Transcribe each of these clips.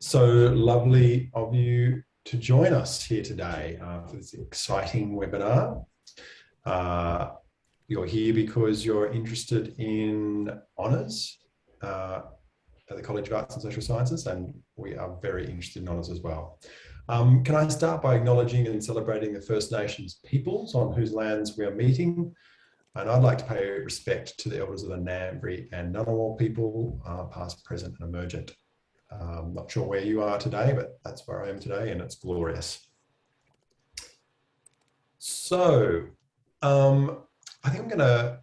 So lovely of you to join us here today for this exciting webinar. Uh, you're here because you're interested in honours at the College of Arts and Social Sciences, and we are very interested in honours as well. Can I start by acknowledging and celebrating the First Nations peoples on whose lands we are meeting? And I'd like to pay respect to the elders of the Ngambri and Ngunnawal people, past, present and emergent. Not sure where you are today, but that's where I am today, and it's glorious. So I think I'm going to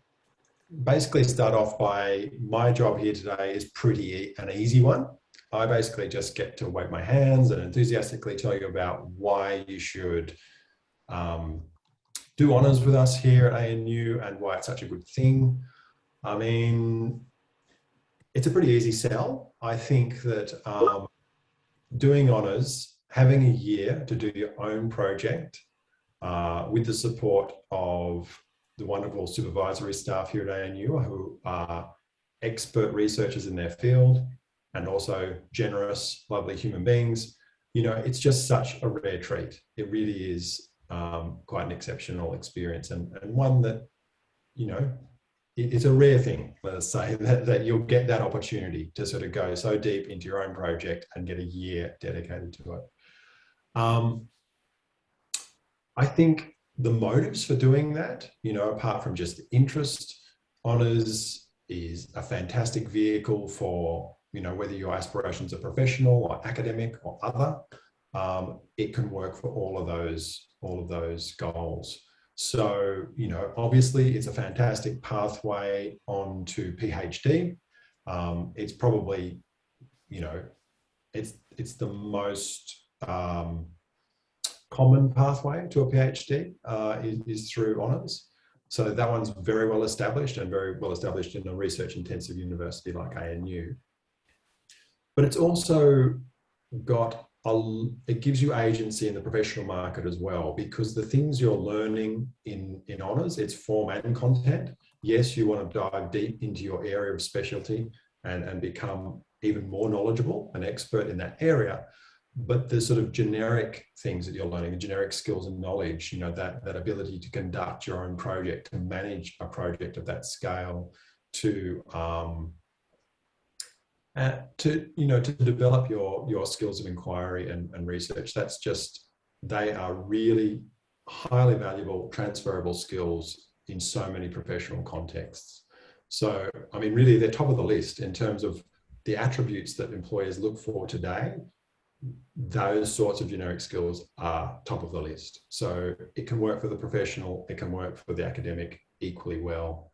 basically start off by my job here today is pretty an easy one. I basically just get to wave my hands and enthusiastically tell you about why you should do honours with us here at ANU and why it's such a good thing. I mean, it's a pretty easy sell. I think that doing honours, having a year to do your own project with the support of the wonderful supervisory staff here at ANU who are expert researchers in their field and also generous, lovely human beings. You know, it's just such a rare treat. It really is quite an exceptional experience and one that, you know, it's a rare thing, let us say, that you'll get that opportunity to sort of go so deep into your own project and get a year dedicated to it. I think the motives for doing that, you know, apart from just the interest, honours is a fantastic vehicle for, you know, whether your aspirations are professional or academic or other, it can work for all of those goals. So, you know, obviously it's a fantastic pathway on to PhD. It's probably, you know, it's the most common pathway to a PhD is through honours. So that one's very well established and very well established in a research intensive university like ANU. But it's also got it gives you agency in the professional market as well, because the things you're learning in honours, it's form and content. Yes, you want to dive deep into your area of specialty and become even more knowledgeable and expert in that area. But the sort of generic things that you're learning, the generic skills and knowledge, you know, that ability to conduct your own project, to manage a project of that scale, to develop your skills of inquiry and research. That's just, they are really highly valuable, transferable skills in so many professional contexts. So, I mean, really, they're top of the list in terms of the attributes that employers look for today. Those sorts of generic skills are top of the list. So it can work for the professional, it can work for the academic equally well.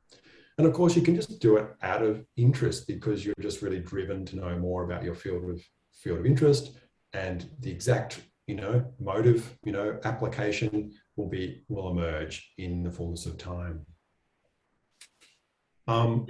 And of course, you can just do it out of interest because you're just really driven to know more about your field of interest, and the exact, you know, motive, you know, application will emerge in the fullness of time. I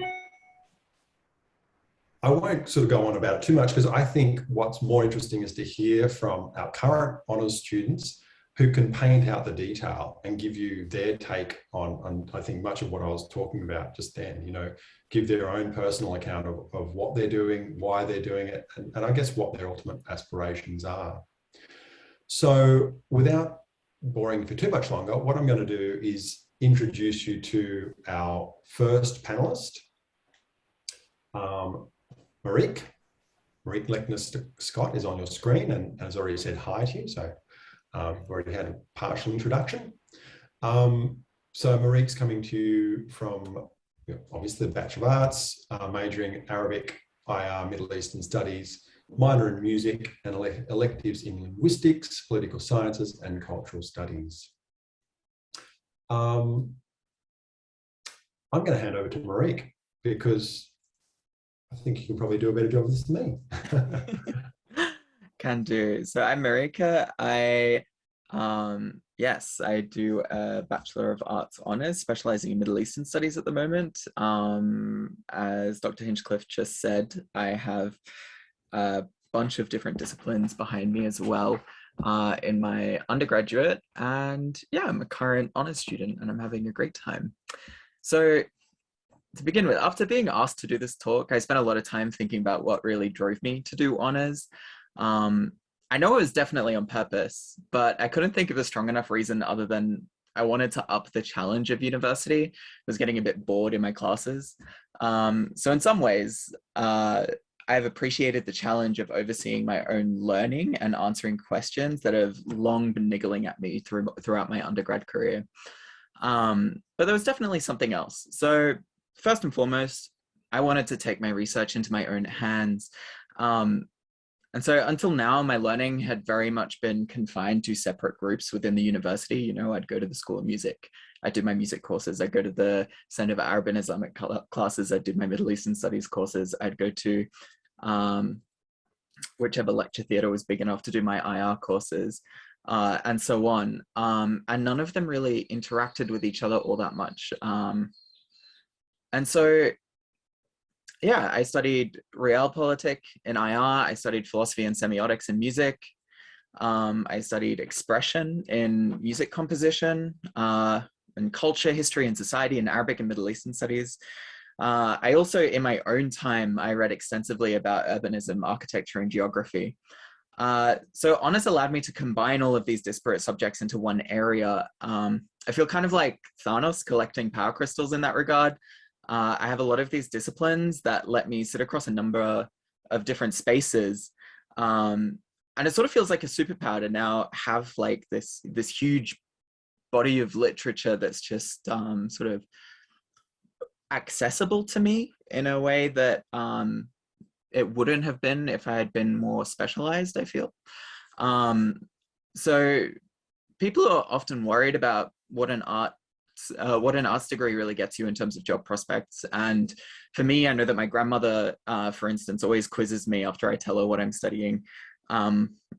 won't sort of go on about it too much because I think what's more interesting is to hear from our current honours students who can paint out the detail and give you their take on I think much of what I was talking about just then, you know, give their own personal account of what they're doing, why they're doing it, and I guess what their ultimate aspirations are. So without boring for too much longer, what I'm going to do is introduce you to our first panelist, Marieke Lechner-Scott is on your screen and has already said hi to you. So we've already had a partial introduction. So Marieke's coming to you from, obviously, the Bachelor of Arts, majoring Arabic, IR, Middle Eastern Studies, minor in music, and electives in linguistics, political sciences, and cultural studies. I'm going to hand over to Marieke because I think you can probably do a better job of this than me. Can do. So I'm Marieke. Yes, I do a Bachelor of Arts Honours, specialising in Middle Eastern Studies at the moment. As Dr. Hinchcliffe just said, I have a bunch of different disciplines behind me as well in my undergraduate. And yeah, I'm a current honours student and I'm having a great time. So to begin with, after being asked to do this talk, I spent a lot of time thinking about what really drove me to do honours. I know it was definitely on purpose, but I couldn't think of a strong enough reason other than I wanted to up the challenge of university. I was getting a bit bored in my classes. So in some ways, I've appreciated the challenge of overseeing my own learning and answering questions that have long been niggling at me throughout my undergrad career. But there was definitely something else. So first and foremost, I wanted to take my research into my own hands. And so until now, my learning had very much been confined to separate groups within the university. You know, I'd go to the School of Music, I did my music courses, I'd go to the Center of Arab and Islamic classes, I did my Middle Eastern Studies courses, I'd go to whichever lecture theatre was big enough to do my IR courses, and so on. And none of them really interacted with each other all that much. And so yeah, I studied Realpolitik in IR. I studied philosophy and semiotics in music. I studied expression in music composition, and culture, history, and society in Arabic and Middle Eastern studies. I also, in my own time, I read extensively about urbanism, architecture, and geography. So honours allowed me to combine all of these disparate subjects into one area. I feel kind of like Thanos collecting power crystals in that regard. I have a lot of these disciplines that let me sit across a number of different spaces. And it sort of feels like a superpower to now have like this huge body of literature that's just sort of accessible to me in a way that it wouldn't have been if I had been more specialized, I feel. So people are often worried about what an arts degree really gets you in terms of job prospects. And for me, I know that my grandmother, for instance, always quizzes me after I tell her what I'm studying,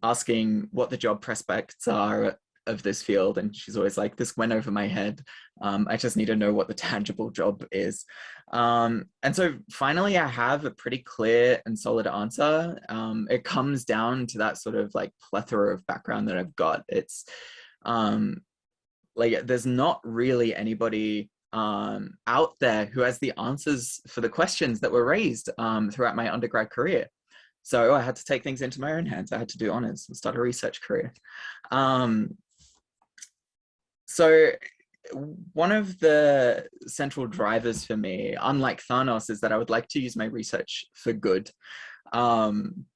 asking what the job prospects are of this field. And she's always like, this went over my head. I just need to know what the tangible job is. And so finally, I have a pretty clear and solid answer. It comes down to that sort of like plethora of background that I've got. It's like there's not really anybody out there who has the answers for the questions that were raised throughout my undergrad career. So I had to take things into my own hands. I had to do honors and start a research career. So one of the central drivers for me, unlike Thanos, is that I would like to use my research for good. I'm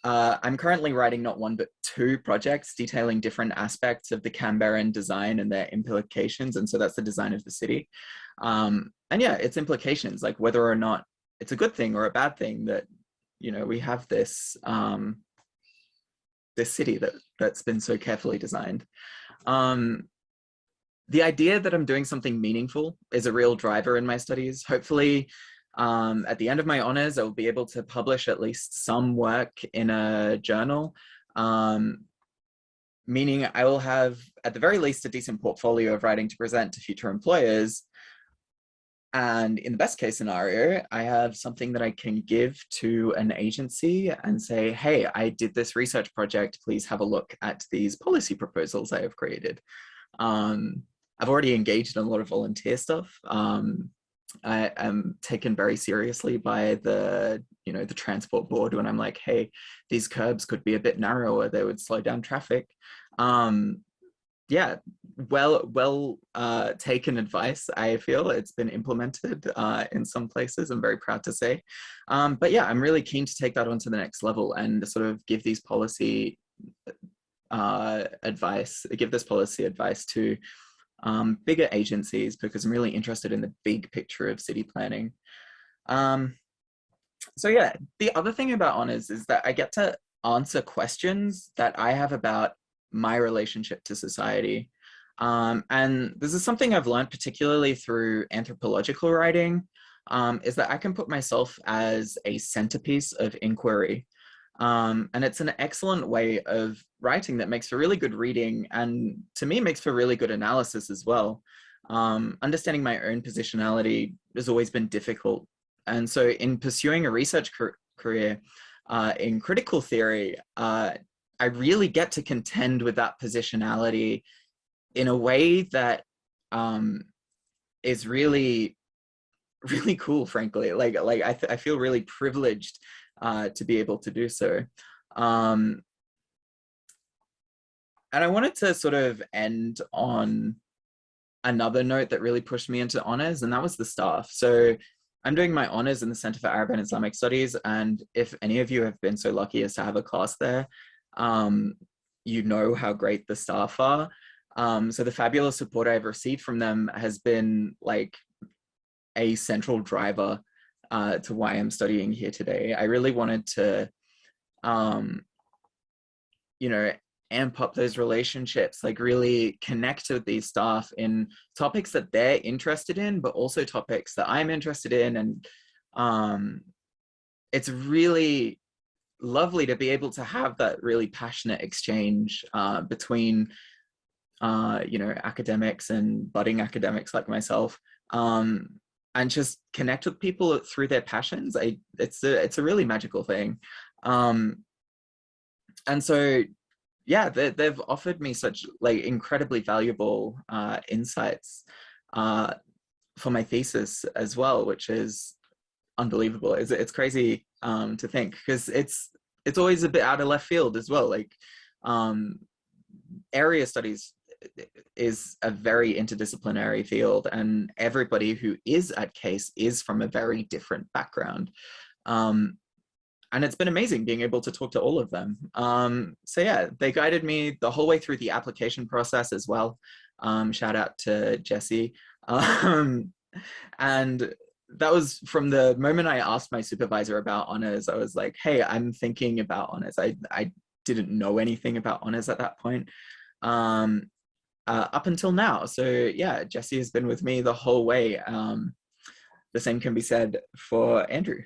currently writing not one, but two projects detailing different aspects of the Canberran design and their implications. And so that's the design of the city. And yeah, its implications, like whether or not it's a good thing or a bad thing that, you know, we have this, this city that's been so carefully designed. The idea that I'm doing something meaningful is a real driver in my studies. Hopefully, at the end of my honors, I will be able to publish at least some work in a journal, meaning I will have, at the very least, a decent portfolio of writing to present to future employers. And in the best case scenario, I have something that I can give to an agency and say, hey, I did this research project. Please have a look at these policy proposals I have created. I've already engaged in a lot of volunteer stuff. I am taken very seriously by the transport board when I'm like, hey, these curbs could be a bit narrower, they would slow down traffic. Yeah, well taken advice. I feel it's been implemented in some places, I'm very proud to say. But yeah, I'm really keen to take that on to the next level and sort of give these policy advice to bigger agencies, because I'm really interested in the big picture of city planning. So yeah, the other thing about honors is that I get to answer questions that I have about my relationship to society. And this is something I've learned particularly through anthropological writing, is that I can put myself as a centerpiece of inquiry. And it's an excellent way of writing that makes for really good reading, and to me makes for really good analysis as well. Understanding my own positionality has always been difficult. And so in pursuing a research career in critical theory, I really get to contend with that positionality in a way that is really, really cool, frankly. Like I feel really privileged to be able to do so. And I wanted to sort of end on another note that really pushed me into honors, and that was the staff. So I'm doing my honors in the Center for Arab and Islamic Studies, and if any of you have been so lucky as to have a class there, you know how great the staff are. So the fabulous support I've received from them has been like a central driver to why I'm studying here today. I really wanted to, you know, amp up those relationships, like really connect with these staff in topics that they're interested in, but also topics that I'm interested in. And it's really lovely to be able to have that really passionate exchange between, you know, academics and budding academics like myself, and just connect with people through their passions. It's a really magical thing. And so, yeah, they've offered me such like incredibly valuable insights for my thesis as well, which is unbelievable. It's crazy to think, because it's always a bit out of left field as well. Like area studies is a very interdisciplinary field, and everybody who is at CASE is from a very different background. And it's been amazing being able to talk to all of them. So yeah, they guided me the whole way through the application process as well. Shout out to Jesse. And that was from the moment I asked my supervisor about honors. I was like, hey, I'm thinking about honors. I didn't know anything about honors at that point, up until now. So yeah, Jesse has been with me the whole way. The same can be said for Andrew.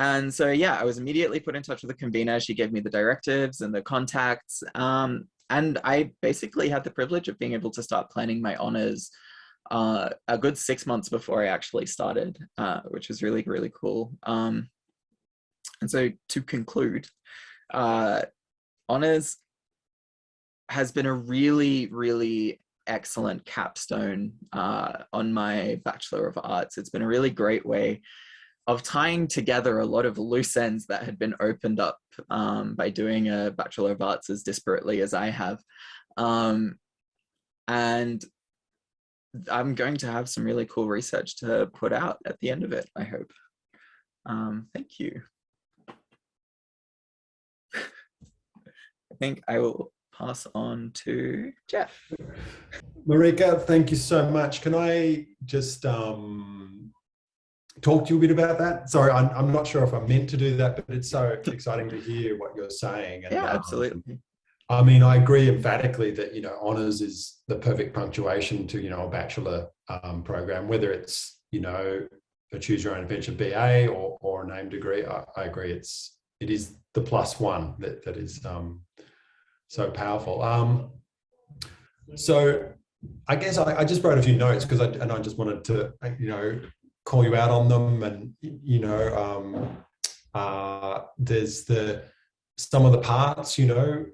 And so, yeah, I was immediately put in touch with the convener. She gave me the directives and the contacts. And I basically had the privilege of being able to start planning my honors a good 6 months before I actually started, which is really, really cool. And so to conclude, honors has been a really, really excellent capstone on my Bachelor of Arts. It's been a really great way of tying together a lot of loose ends that had been opened up by doing a Bachelor of Arts as disparately as I have. And I'm going to have some really cool research to put out at the end of it, I hope. Thank you. I think I will pass on to Jeff. Marika, thank you so much. Can I just talk to you a bit about that? Sorry, I'm not sure if I meant to do that, but it's so exciting to hear what you're saying. And, yeah, absolutely. I mean, I agree emphatically that, you know, honours is the perfect punctuation to, you know, a bachelor program, whether it's, you know, a choose your own adventure BA or a named degree. I agree. It is the +1 that is so powerful. So I guess I just wrote a few notes because I just wanted to, you know, call you out on them. And, you know, there's some of the parts, you know,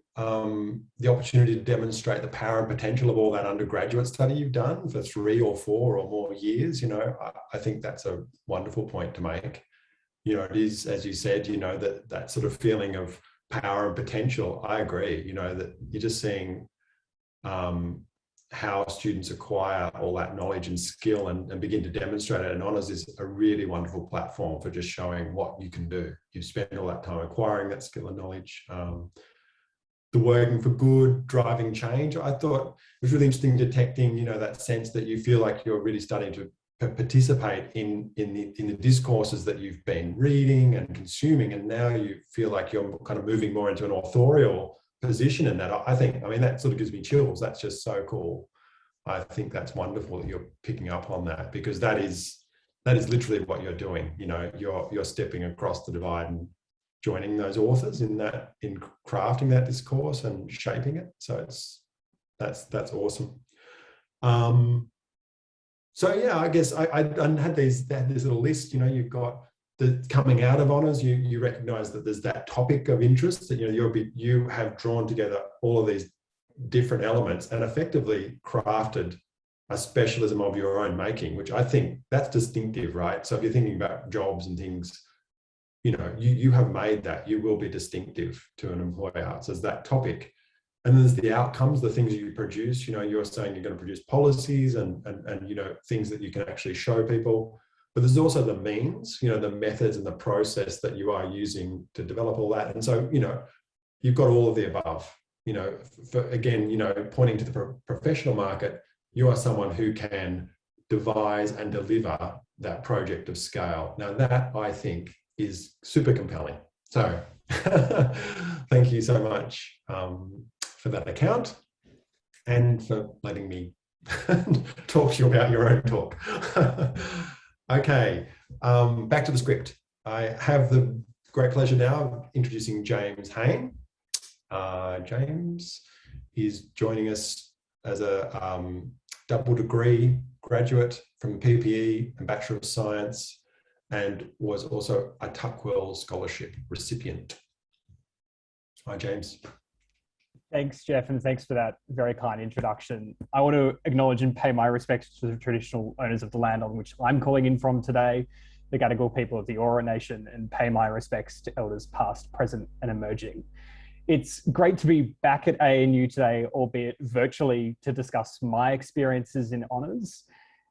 the opportunity to demonstrate the power and potential of all that undergraduate study you've done for 3 or 4 or more years. You know, I think that's a wonderful point to make. You know, it is, as you said, you know, that sort of feeling of power and potential. I agree, you know, that you're just seeing how students acquire all that knowledge and skill and begin to demonstrate it. And honours is a really wonderful platform for just showing what you can do. You've spent all that time acquiring that skill and knowledge. The working for good, driving change. I thought it was really interesting detecting, you know, that sense that you feel like you're really starting to participate in the discourses that you've been reading and consuming, and now you feel like you're kind of moving more into an authorial position in that. I mean, that sort of gives me chills. That's just so cool. I think that's wonderful that you're picking up on that, because that is literally what you're doing. You know, you're stepping across the divide and joining those authors in crafting that discourse and shaping it. So that's awesome. So yeah, I guess I had this little list. You know, you've got the coming out of honours. You recognise that there's that topic of interest that, you know, you have drawn together all of these different elements and effectively crafted a specialism of your own making, which I think that's distinctive, right? So if you're thinking about jobs and things, you have made that. You will be distinctive to an employer. So there's that topic. And then there's the outcomes, the things you produce. You're saying you're going to produce policies and things that you can actually show people. But there's also the means, the methods and the process that you are using to develop all that. And so, you've got all of the above. Pointing to the professional market, you are someone who can devise and deliver that project of scale. Now that, I think, is super compelling. So thank you so much for that account and for letting me talk to you about your own talk. Okay, back to the script. I have the great pleasure now of introducing James Hayne. James is joining us as a double degree graduate from PPE and Bachelor of Science, and was also a Tuckwell Scholarship recipient. Hi, James. Thanks, Jeff, and thanks for that very kind introduction. I want to acknowledge and pay my respects to the traditional owners of the land on which I'm calling in from today, the Gadigal people of the Eora Nation, and pay my respects to elders past, present, and emerging. It's great to be back at ANU today, albeit virtually, to discuss my experiences in honours.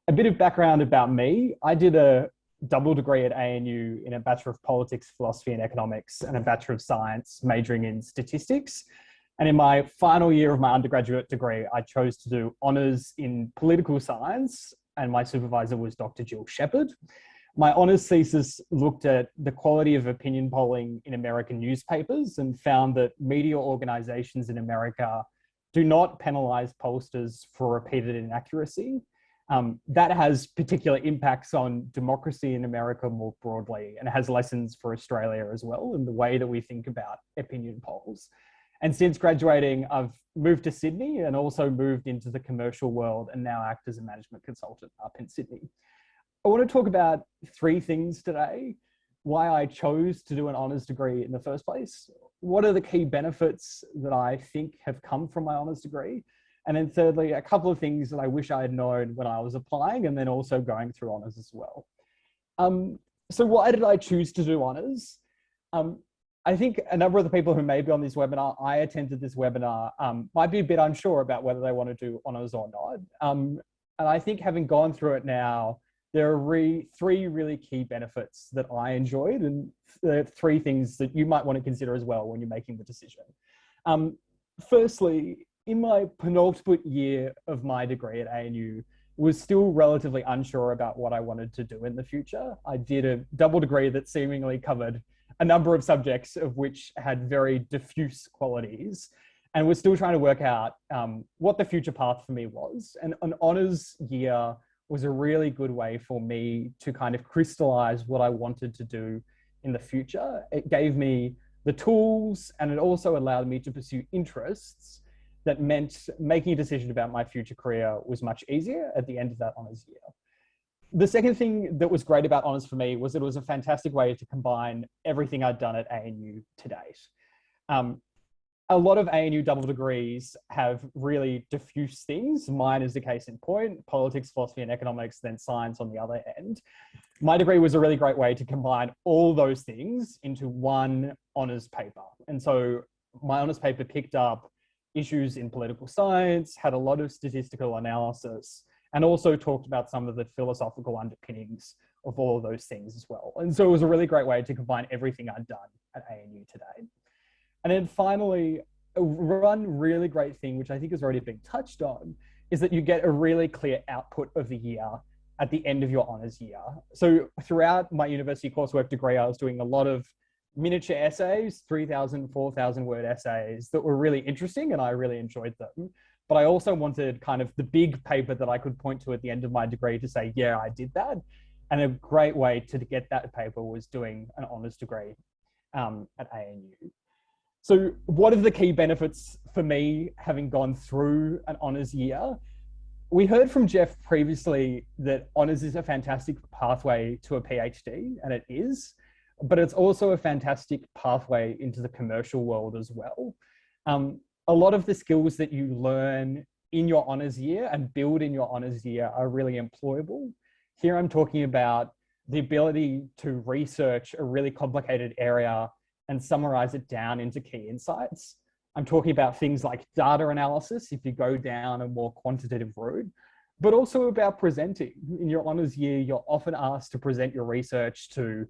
A bit of background about me. I did a double degree at ANU in a Bachelor of Politics, Philosophy and Economics and a Bachelor of Science majoring in Statistics. And in my final year of my undergraduate degree, I chose to do honours in political science, and my supervisor was Dr. Jill Shepherd. My honours thesis looked at the quality of opinion polling in American newspapers and found that media organisations in America do not penalise pollsters for repeated inaccuracy. That has particular impacts on democracy in America more broadly, and has lessons for Australia as well in the way that we think about opinion polls. And since graduating, I've moved to Sydney and also moved into the commercial world and now act as a management consultant up in Sydney. I want to talk about three things today: why I chose to do an honours degree in the first place, what are the key benefits that I think have come from my honours degree, and then thirdly, a couple of things that I wish I had known when I was applying and then also going through honours as well. So why did I choose to do honours? I think a number of the people who may be on this webinar, I attended this webinar, might be a bit unsure about whether they want to do honours or not. And I think having gone through it now, there are three really key benefits that I enjoyed, and the three things that you might want to consider as well when you're making the decision. Firstly, in my penultimate year of my degree at ANU, was still relatively unsure about what I wanted to do in the future. I did a double degree that seemingly covered a number of subjects of which had very diffuse qualities, and was still trying to work out what the future path for me was. And an honours year was a really good way for me to kind of crystallize what I wanted to do in the future. It gave me the tools, and it also allowed me to pursue interests that meant making a decision about my future career was much easier at the end of that honours year. The second thing that was great about honours for me was that it was a fantastic way to combine everything I'd done at ANU to date. A lot of ANU double degrees have really diffuse things. Mine is the case in point: politics, philosophy and economics, then science on the other end. My degree was a really great way to combine all those things into one honours paper. And so my honours paper picked up issues in political science, had a lot of statistical analysis, and also talked about some of the philosophical underpinnings of all of those things as well. And so it was a really great way to combine everything I'd done at ANU today. And then finally, one really great thing, which I think has already been touched on, is that you get a really clear output of the year at the end of your honours year. So throughout my university coursework degree, I was doing a lot of miniature essays, 3,000, 4,000 word essays that were really interesting, and I really enjoyed them. But I also wanted kind of the big paper that I could point to at the end of my degree to say, yeah, I did that. And a great way to get that paper was doing an honours degree at ANU. So what are the key benefits for me having gone through an honours year? We heard from Jeff previously that honours is a fantastic pathway to a PhD, and it is, but it's also a fantastic pathway into the commercial world as well. A lot of the skills that you learn in your honours year and build in your honours year are really employable. Here I'm talking about the ability to research a really complicated area and summarize it down into key insights. I'm talking about things like data analysis, if you go down a more quantitative route, but also about presenting. In your honours year, you're often asked to present your research to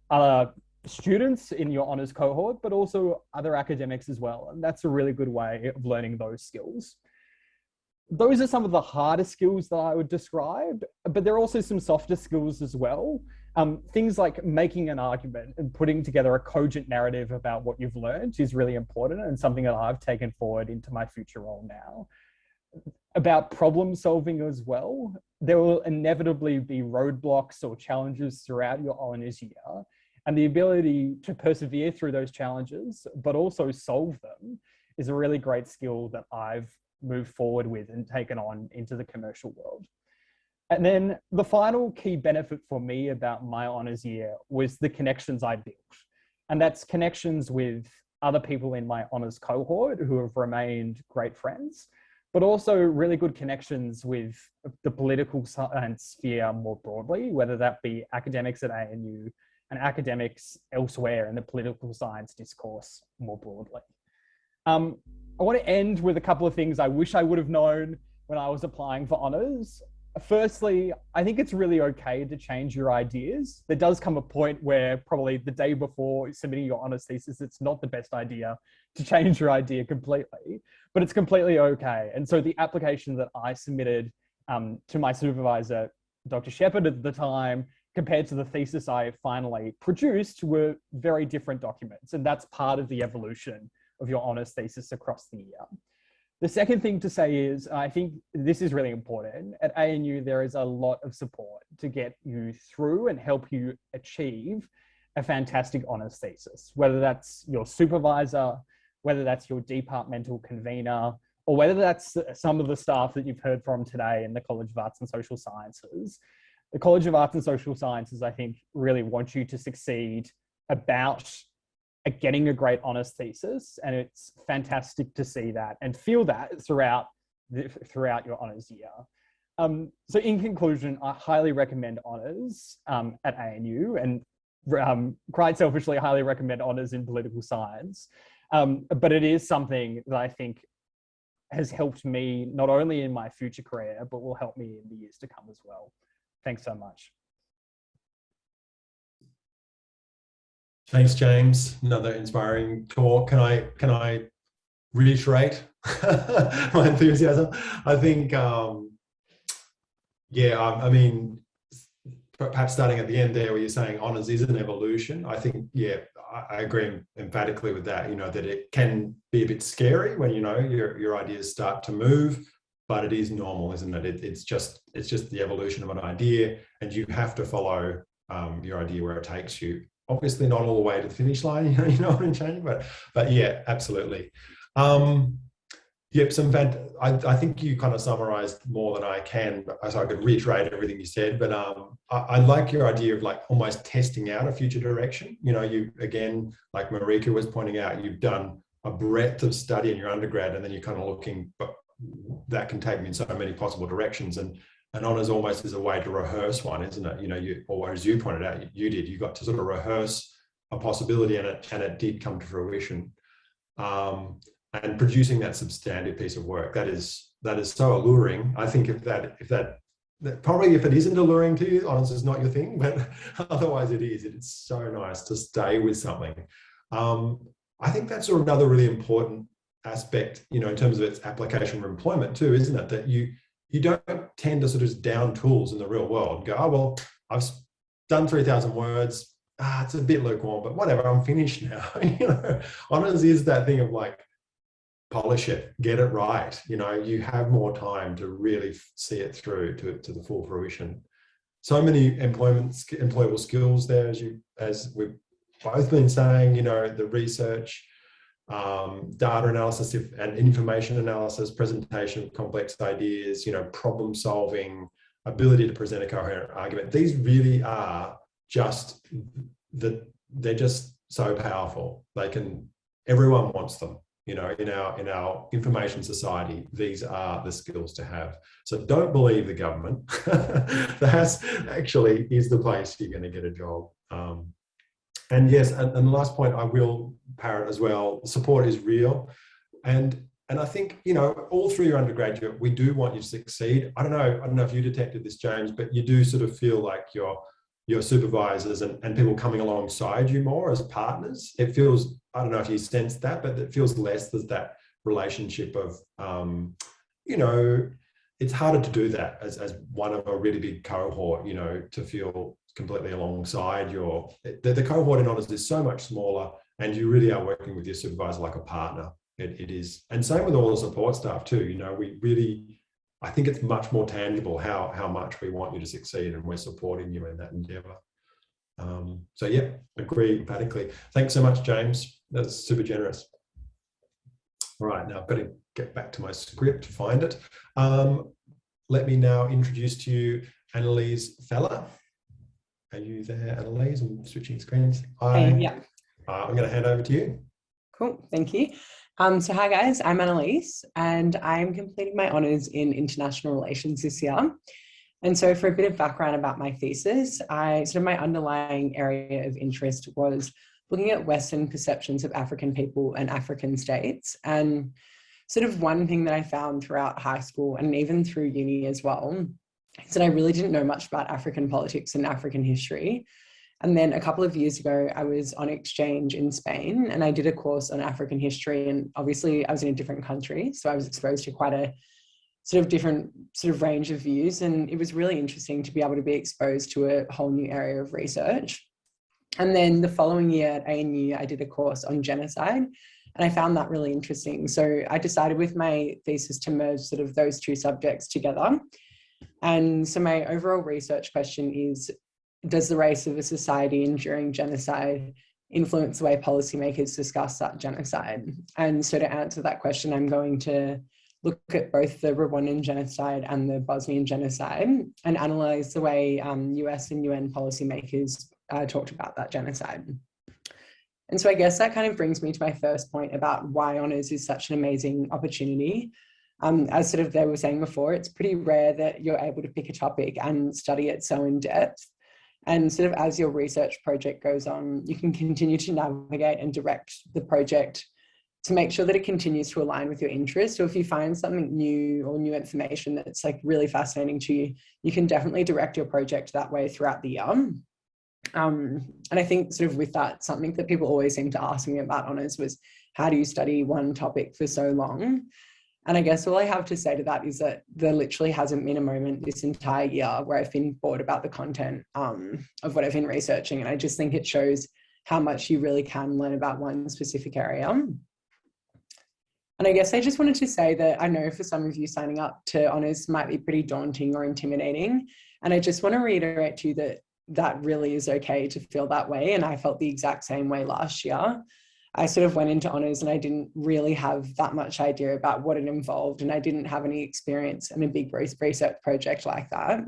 other students in your honours cohort, but also other academics as well. And that's a really good way of learning those skills. Those are some of the harder skills that I would describe, but there are also some softer skills as well. Things like making an argument and putting together a cogent narrative about what you've learned is really important, and something that I've taken forward into my future role now. About problem solving as well, there will inevitably be roadblocks or challenges throughout your honours year, and the ability to persevere through those challenges, but also solve them, is a really great skill that I've moved forward with and taken on into the commercial world. And then the final key benefit for me about my honours year was the connections I built. And that's connections with other people in my honours cohort who have remained great friends, but also really good connections with the political science sphere more broadly, whether that be academics at ANU and academics elsewhere in the political science discourse more broadly. I want to end with a couple of things I wish I would have known when I was applying for honours. Firstly, I think it's really okay to change your ideas. There does come a point where probably the day before submitting your honours thesis, it's not the best idea to change your idea completely, but it's completely okay. And so the application that I submitted to my supervisor, Dr. Shepherd at the time, compared to the thesis I finally produced, were very different documents. And that's part of the evolution of your honours thesis across the year. The second thing to say is, I think this is really important, at ANU there is a lot of support to get you through and help you achieve a fantastic honours thesis, whether that's your supervisor, whether that's your departmental convener, or whether that's some of the staff that you've heard from today in the College of Arts and Social Sciences. The College of Arts and Social Sciences, I think, really want you to succeed about getting a great honours thesis, and it's fantastic to see that and feel that throughout your honours year. So in conclusion, I highly recommend honours at ANU, and quite selfishly, I highly recommend honours in political science. But it is something that I think has helped me not only in my future career, but will help me in the years to come as well. Thanks so much. Thanks, James. Another inspiring talk. Can I reiterate my enthusiasm? I think, yeah, I mean, perhaps starting at the end there where you're saying honours is an evolution. I think, yeah, I agree emphatically with that, you know, that it can be a bit scary when, you know, your ideas start to move, but it is normal, isn't it? It's just the evolution of an idea, and you have to follow your idea where it takes you. Obviously not all the way to the finish line, you know what I'm saying, but yeah, absolutely. Yep, I think you kind of summarized more than I can, so I could reiterate everything you said, but I like your idea of like almost testing out a future direction. You know, you, again, like Marika was pointing out, you've done a breadth of study in your undergrad, and then you're kind of looking, but that can take me in so many possible directions, and honours almost is a way to rehearse one, isn't it? You know, or as you pointed out, you got to sort of rehearse a possibility, and it did come to fruition. And producing that substantive piece of work, that is so alluring. I think if that probably if it isn't alluring to you, honours is not your thing, but otherwise it is. It's so nice to stay with something. I think that's another really important aspect, you know, in terms of its application for employment too, isn't it? That you don't tend to sort of down tools in the real world and go, oh, well, I've done 3,000 words. It's a bit lukewarm, but whatever, I'm finished now. You know, honours is that thing of like, polish it, get it right. You know, you have more time to really see it through to the full fruition. So many employable skills there, as we've both been saying, you know, the research, data analysis and information analysis, presentation of complex ideas, you know, problem solving, ability to present a coherent argument. These really are they're just so powerful. Everyone wants them. You know, in our information society, these are the skills to have. So don't believe the government. That actually is the place you're going to get a job. And yes, and the last point I will parrot as well, support is real. And I think, you know, all through your undergraduate, we do want you to succeed. I don't know if you detected this, James, but you do sort of feel like your supervisors and people coming alongside you more as partners. It feels, I don't know if you sense that, but it feels less. There's that relationship of, you know, it's harder to do that as one of a really big cohort, you know, to feel completely alongside the cohort in honours is so much smaller, and you really are working with your supervisor like a partner. It is. And same with all the support staff too. You know, we really, I think it's much more tangible how much we want you to succeed, and we're supporting you in that endeavour. So yeah, agree emphatically. Thanks so much, James. That's super generous. All right, now I've got to get back to my script to find it. Let me now introduce to you Annalise Feller. Are you there, Annalise? I'm switching screens. Yeah. I'm going to hand over to you. Cool, thank you. So hi guys, I'm Annalise, and I'm completing my honours in international relations this year. And so for a bit of background about my thesis, my underlying area of interest was looking at Western perceptions of African people and African states. And sort of one thing that I found throughout high school and even through uni as well, is that I really didn't know much about African politics and African history. And then a couple of years ago, I was on exchange in Spain, and I did a course on African history. And obviously I was in a different country, so I was exposed to quite a sort of different sort of range of views. And it was really interesting to be able to be exposed to a whole new area of research. And then the following year at ANU, I did a course on genocide, and I found that really interesting. So I decided with my thesis to merge sort of those two subjects together. And so my overall research question is, does the race of a society enduring genocide influence the way policymakers discuss that genocide? And so to answer that question, I'm going to look at both the Rwandan genocide and the Bosnian genocide and analyse the way US and UN policymakers talked about that genocide. And so I guess that kind of brings me to my first point about why honours is such an amazing opportunity. As sort of they were saying before, it's pretty rare that you're able to pick a topic and study it so in depth. And sort of as your research project goes on, you can continue to navigate and direct the project to make sure that it continues to align with your interests. So if you find something new or new information that's like really fascinating to you, you can definitely direct your project that way throughout the year. And I think sort of with that, something that people always seem to ask me about honours was, how do you study one topic for so long? And I guess all I have to say to that is that there literally hasn't been a moment this entire year where I've been bored about the content of what I've been researching. And I just think it shows how much you really can learn about one specific area. And I guess I just wanted to say that I know for some of you signing up to honours might be pretty daunting or intimidating. And I just want to reiterate to you that that really is okay to feel that way. And I felt the exact same way last year. I sort of went into honours and I didn't really have that much idea about what it involved, and I didn't have any experience in a big research project like that.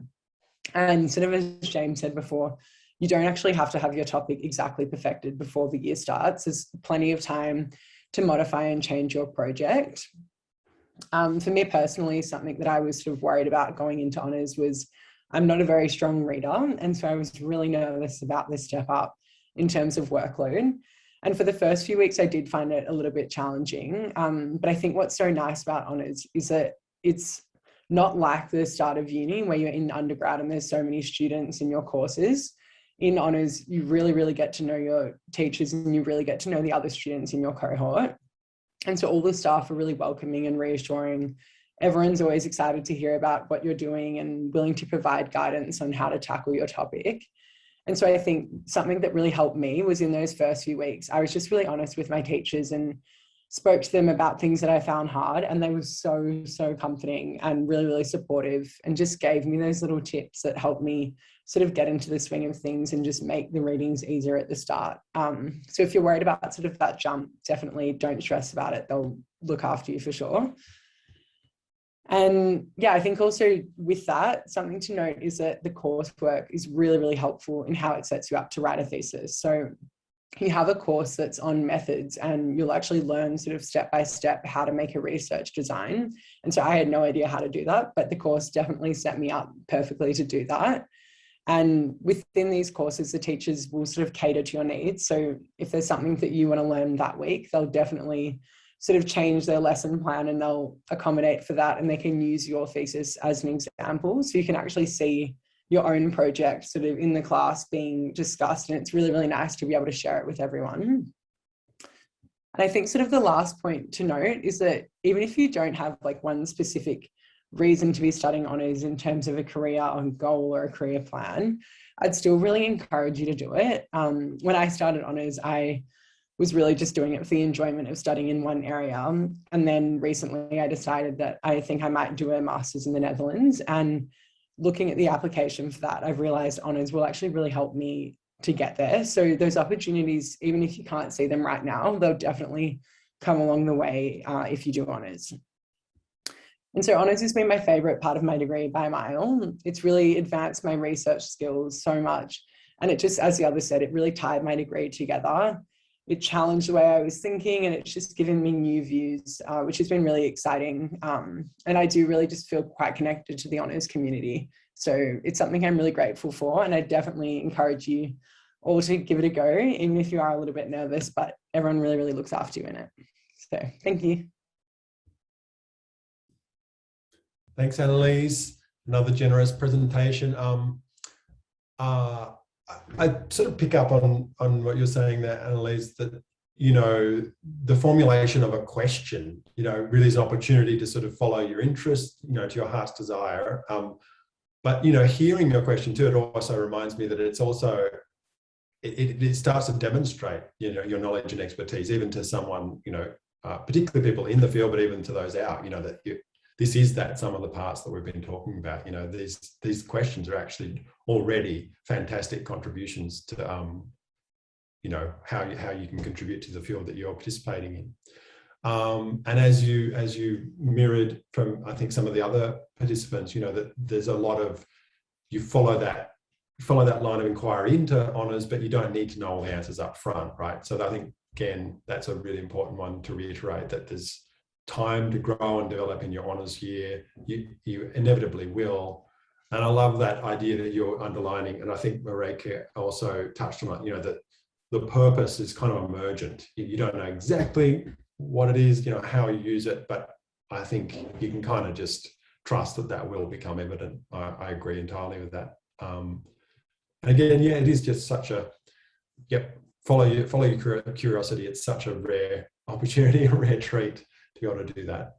And sort of as James said before, you don't actually have to have your topic exactly perfected before the year starts. There's plenty of time to modify and change your project. For me personally, something that I was sort of worried about going into honours was I'm not a very strong reader, and so I was really nervous about this step up in terms of workload. And for the first few weeks, I did find it a little bit challenging. But I think what's so nice about honours is that it's not like the start of uni where you're in undergrad and there's so many students in your courses. In honours, you really, really get to know your teachers and you really get to know the other students in your cohort. And so all the staff are really welcoming and reassuring. Everyone's always excited to hear about what you're doing and willing to provide guidance on how to tackle your topic. And so I think something that really helped me was in those first few weeks, I was just really honest with my teachers and spoke to them about things that I found hard. And they were so, so comforting and really, really supportive, and just gave me those little tips that helped me sort of get into the swing of things and just make the readings easier at the start. So if you're worried about sort of that jump, definitely don't stress about it. They'll look after you for sure. And yeah, I think also with that, something to note is that the coursework is really, really helpful in how it sets you up to write a thesis. So you have a course that's on methods, and you'll actually learn sort of step by step how to make a research design. And so I had no idea how to do that, but the course definitely set me up perfectly to do that. And within these courses, the teachers will sort of cater to your needs. So if there's something that you want to learn that week, they'll definitely sort of change their lesson plan and they'll accommodate for that. And they can use your thesis as an example. So you can actually see your own project sort of in the class being discussed. And it's really, really nice to be able to share it with everyone. And I think sort of the last point to note is that even if you don't have like one specific reason to be studying honours in terms of a career or goal or a career plan, I'd still really encourage you to do it. When I started honours, I was really just doing it for the enjoyment of studying in one area. And then recently I decided that I think I might do a master's in the Netherlands, and looking at the application for that, I've realised honours will actually really help me to get there. So those opportunities, even if you can't see them right now, they'll definitely come along the way if you do honours. And so honours has been my favourite part of my degree by a mile. It's really advanced my research skills so much. And it just, as the other said, it really tied my degree together. It challenged the way I was thinking, and it's just given me new views, which has been really exciting. And I do really just feel quite connected to the honours community. So it's something I'm really grateful for, and I definitely encourage you all to give it a go, even if you are a little bit nervous, but everyone really, really looks after you in it. So thank you. Thanks, Annalise. Another generous presentation. I sort of pick up on what you're saying there, Annalise, that, you know, the formulation of a question, you know, really is an opportunity to sort of follow your interest, you know, to your heart's desire. But, you know, hearing your question too, it also reminds me that it's also, it starts to demonstrate, you know, your knowledge and expertise, even to someone, you know, particularly people in the field, but even to those out, you know, that this is that some of the parts that we've been talking about, you know, these questions are actually already fantastic contributions to, you know, how you can contribute to the field that you're participating in. And as you mirrored from, I think, some of the other participants, you know, that there's a lot of, you follow that line of inquiry into honours, but you don't need to know all the answers up front, right? So I think, again, that's a really important one to reiterate, that there's time to grow and develop in your honours year. You inevitably will. And I love that idea that you're underlining, and I think Marika also touched on it, you know, that the purpose is kind of emergent. You don't know exactly what it is, you know, how you use it, but I think you can kind of just trust that will become evident. I agree entirely with that. And again, yeah, it is just such a, follow your curiosity. It's such a rare opportunity, a rare treat to be able to do that.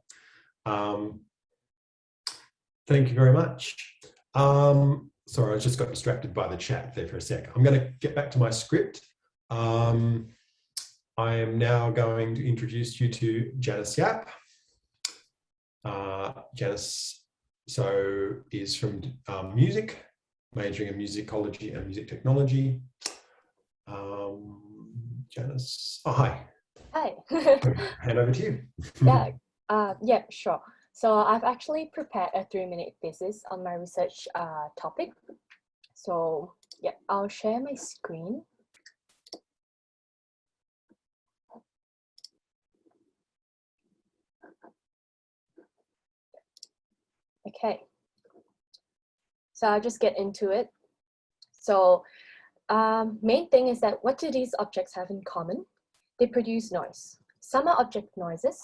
Thank you very much. Sorry, I just got distracted by the chat there for a sec. I'm going to get back to my script. I am now going to introduce you to Janice Yap. Janice is from music, majoring in musicology and music technology. Janice, oh, hi. Hi. Hand over to you. Yeah, sure. So I've actually prepared a 3-minute thesis on my research topic. So yeah, I'll share my screen. Okay. So I'll just get into it. So main thing is that what do these objects have in common? They produce noise. Some are object noises,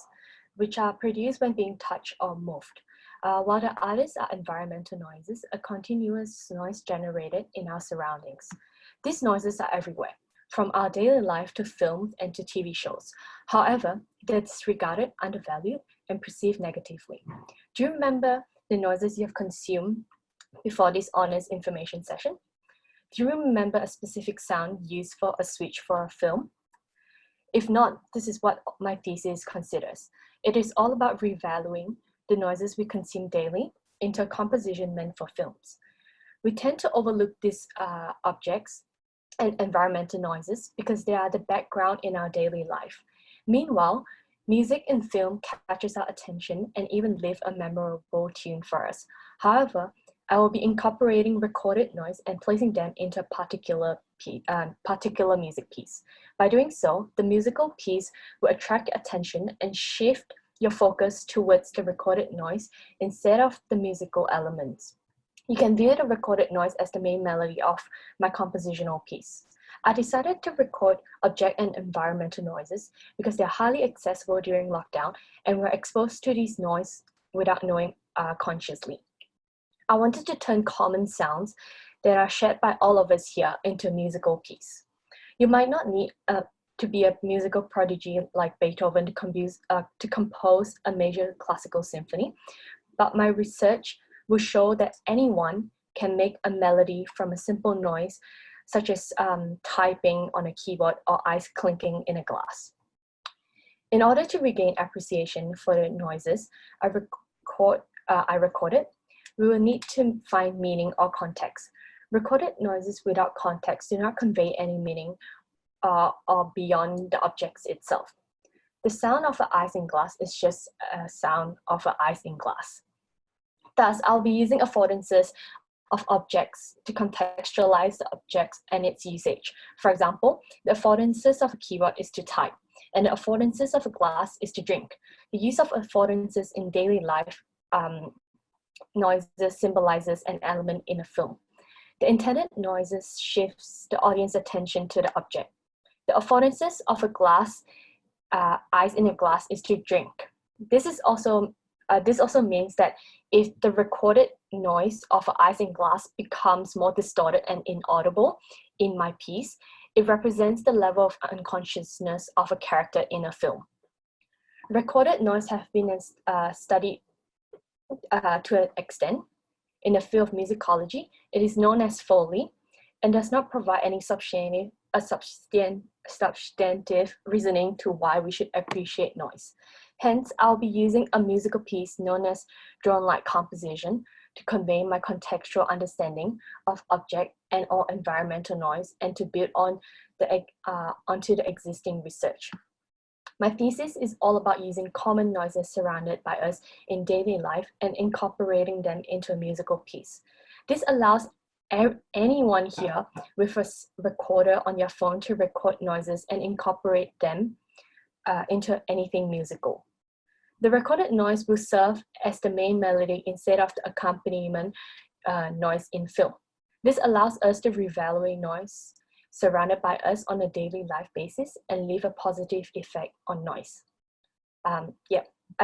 which are produced when being touched or moved, while the others are environmental noises, a continuous noise generated in our surroundings. These noises are everywhere, from our daily life to film and to TV shows. However, they're disregarded, undervalued, and perceived negatively. Do you remember the noises you have consumed before this honors information session? Do you remember a specific sound used for a switch for a film? If not, this is what my thesis considers. It is all about revaluing the noises we consume daily into a composition meant for films. We tend to overlook these objects and environmental noises because they are the background in our daily life. Meanwhile, music in film catches our attention and even leave a memorable tune for us. However, I will be incorporating recorded noise and placing them into a particular music piece. By doing so, the musical piece will attract attention and shift your focus towards the recorded noise instead of the musical elements. You can view the recorded noise as the main melody of my compositional piece. I decided to record object and environmental noises because they're highly accessible during lockdown and we're exposed to these noises without knowing consciously. I wanted to turn common sounds that are shared by all of us here into a musical piece. You might not need to be a musical prodigy like Beethoven to compose a major classical symphony, but my research will show that anyone can make a melody from a simple noise, such as typing on a keyboard or ice clinking in a glass. In order to regain appreciation for the noises I recorded, we will need to find meaning or context. Recorded noises without context do not convey any meaning or beyond the objects itself. The sound of an ice in glass is just a sound of an ice in glass. Thus, I'll be using affordances of objects to contextualize the objects and its usage. For example, the affordances of a keyboard is to type, and the affordances of a glass is to drink. The use of affordances in daily life noises symbolizes an element in a film. The intended noises shifts the audience attention to the object. The affordances of a glass, ice in a glass, is to drink. This also means that if the recorded noise of ice in glass becomes more distorted and inaudible in my piece, it represents the level of unconsciousness of a character in a film. Recorded noise have been studied to an extent. In the field of musicology, it is known as Foley and does not provide any substantive reasoning to why we should appreciate noise. Hence, I'll be using a musical piece known as drone-like composition to convey my contextual understanding of object and or environmental noise and to build on onto the existing research. My thesis is all about using common noises surrounded by us in daily life and incorporating them into a musical piece. This allows anyone here with a recorder on your phone to record noises and incorporate them into anything musical. The recorded noise will serve as the main melody instead of the accompaniment noise in film. This allows us to reevaluate noise surrounded by us on a daily life basis and leave a positive effect on noise. I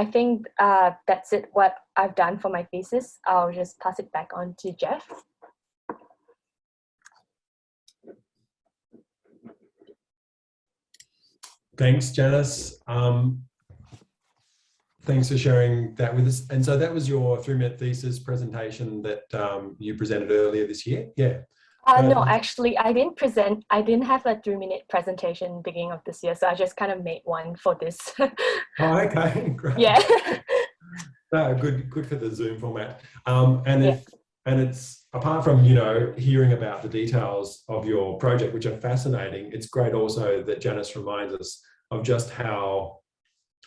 think that's it, what I've done for my thesis. I'll just pass it back on to Jeff. Thanks, Janice. Thanks for sharing that with us. And so that was your 3-minute thesis presentation that you presented earlier this year? Yeah. No, actually, I didn't have a 3-minute presentation beginning of this year, so I just kind of made one for this. Oh, okay, great. Yeah. No, good for the Zoom format. And it's, apart from, you know, hearing about the details of your project, which are fascinating, it's great also that Janice reminds us of just how,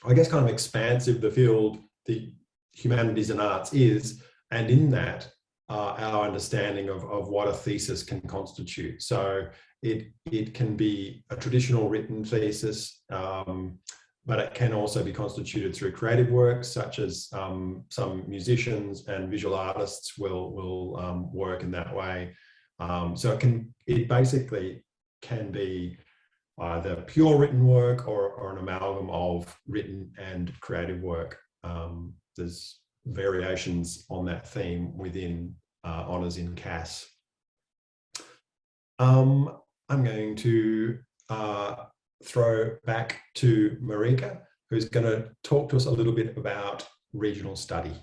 I guess, kind of expansive the field, the humanities and arts is, and in that, our understanding of what a thesis can constitute. So it can be a traditional written thesis, but it can also be constituted through creative works, such as some musicians and visual artists will work in that way. So it basically can be either pure written work or an amalgam of written and creative work. There's variations on that theme within honours in CASS. I'm going to throw back to Marika, who's going to talk to us a little bit about regional study.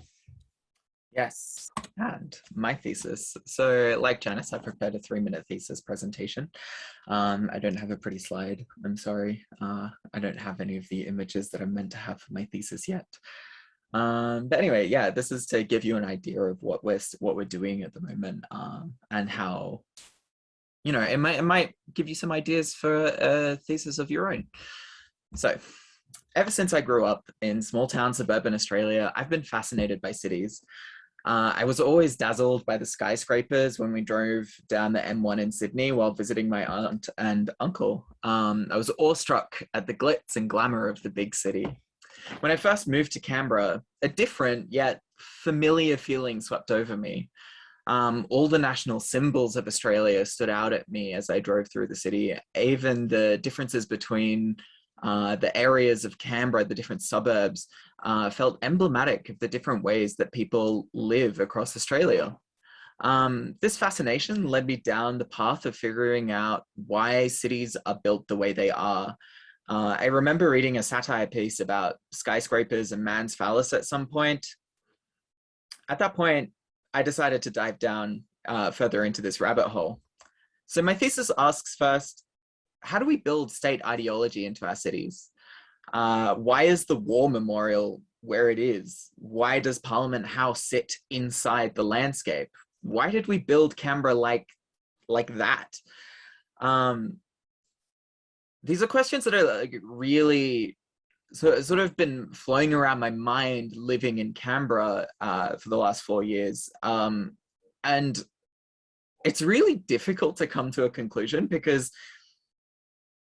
Yes, and my thesis. So like Janice, I prepared a 3-minute thesis presentation. I don't have a pretty slide, I'm sorry. I don't have any of the images that I'm meant to have for my thesis yet. But anyway, yeah, this is to give you an idea of what we're doing at the moment, and how, you know, it might give you some ideas for a thesis of your own. So, ever since I grew up in small town suburban Australia, I've been fascinated by cities. I was always dazzled by the skyscrapers when we drove down the M1 in Sydney while visiting my aunt and uncle. I was awestruck at the glitz and glamour of the big city. When I first moved to Canberra, a different yet familiar feeling swept over me. All the national symbols of Australia stood out at me as I drove through the city. Even the differences between the areas of Canberra, the different suburbs, felt emblematic of the different ways that people live across Australia. This fascination led me down the path of figuring out why cities are built the way they are. I remember reading a satire piece about skyscrapers and man's phallus at some point. At that point, I decided to dive down further into this rabbit hole. So my thesis asks first, how do we build state ideology into our cities? Why is the War Memorial where it is? Why does Parliament House sit inside the landscape? Why did we build Canberra like that? These are questions that are like really sort of been flowing around my mind living in Canberra for the last 4 years. And it's really difficult to come to a conclusion because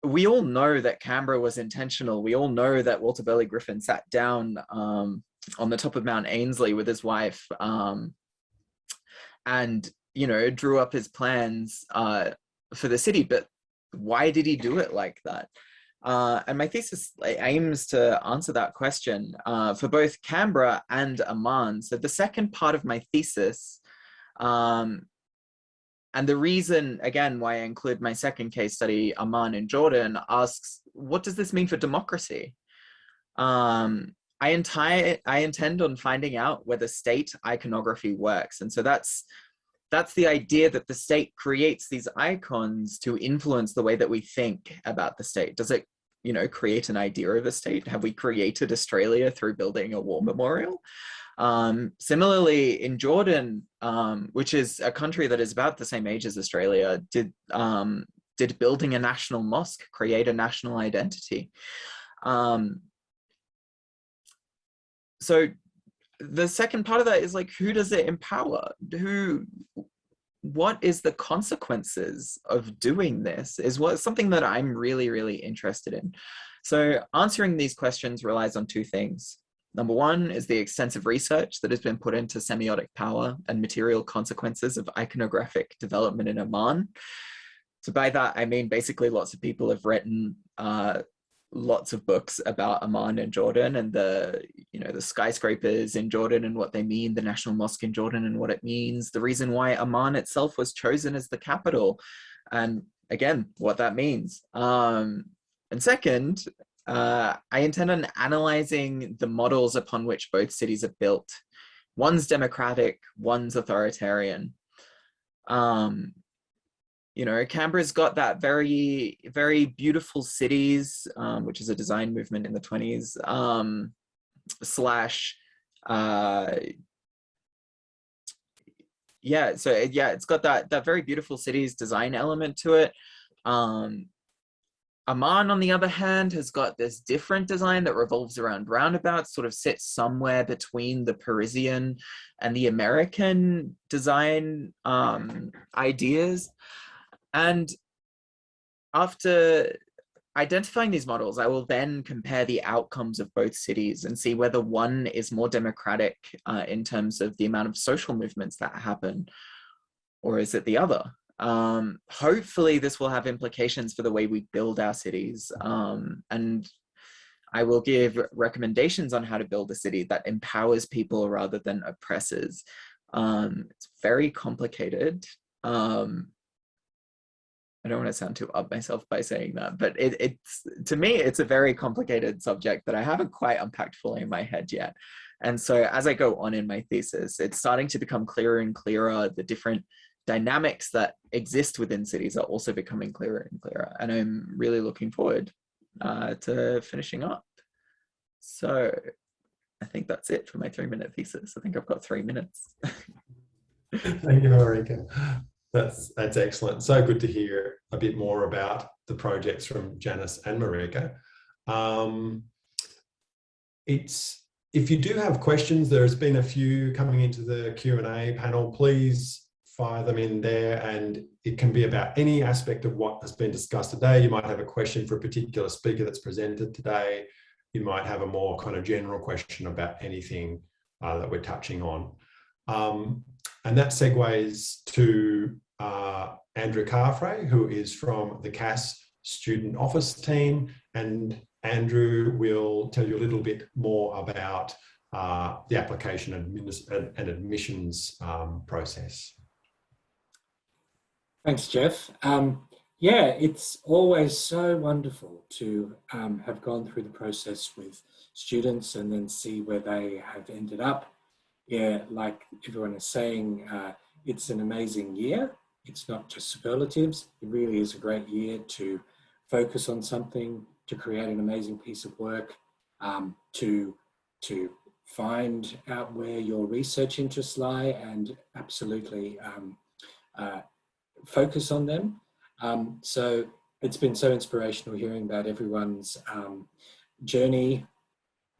we all know that Canberra was intentional. We all know that Walter Burley Griffin sat down on the top of Mount Ainslie with his wife and, you know, drew up his plans for the city. But why did he do it like that? And my thesis aims to answer that question for both Canberra and Amman. So the second part of my thesis, and the reason, again, why I include my second case study, Amman in Jordan, asks, what does this mean for democracy? I intend on finding out whether state iconography works. And so that's the idea that the state creates these icons to influence the way that we think about the state. Does it, you know, create an idea of a state? Have we created Australia through building a war memorial? Similarly, in Jordan, which is a country that is about the same age as Australia, did building a national mosque create a national identity? So the second part of that is like, who does it empower? What is the consequences of doing this is something that I'm really, really interested in. So answering these questions relies on two things. Number one is the extensive research that has been put into semiotic power and material consequences of iconographic development in Amman. So by that, I mean, basically lots of people have written lots of books about Amman and Jordan and the skyscrapers in Jordan and what they mean, the National Mosque in Jordan and what it means, the reason why Amman itself was chosen as the capital, and again, what that means. And second, I intend on analyzing the models upon which both cities are built. One's democratic, one's authoritarian. You know, Canberra's got that very, very beautiful cities, which is a design movement in the 20s, it's got that very beautiful cities design element to it. Amman, on the other hand, has got this different design that revolves around roundabouts, sort of sits somewhere between the Parisian and the American design ideas. And after identifying these models, I will then compare the outcomes of both cities and see whether one is more democratic in terms of the amount of social movements that happen, or is it the other? Hopefully this will have implications for the way we build our cities. And I will give recommendations on how to build a city that empowers people rather than oppresses. It's very complicated. I don't want to sound too up myself by saying that, but it's to me, it's a very complicated subject that I haven't quite unpacked fully in my head yet. And so as I go on in my thesis, it's starting to become clearer and clearer. The different dynamics that exist within cities are also becoming clearer and clearer. And I'm really looking forward to finishing up. So I think that's it for my 3-minute thesis. I think I've got 3 minutes. Thank you, Marika. That's excellent. So good to hear a bit more about the projects from Janice and Marika. It's if you do have questions, there's been a few coming into the Q&A panel. Please fire them in there, and it can be about any aspect of what has been discussed today. You might have a question for a particular speaker that's presented today. You might have a more kind of general question about anything that we're touching on. And that segues to Andrew Carfrae, who is from the CASS student office team. And Andrew will tell you a little bit more about the application and admissions process. Thanks, Jeff. Yeah, it's always so wonderful to have gone through the process with students and then see where they have ended up. Yeah, like everyone is saying, it's an amazing year. It's not just superlatives. It really is a great year to focus on something, to create an amazing piece of work, to find out where your research interests lie and absolutely focus on them. So it's been so inspirational hearing about everyone's journey.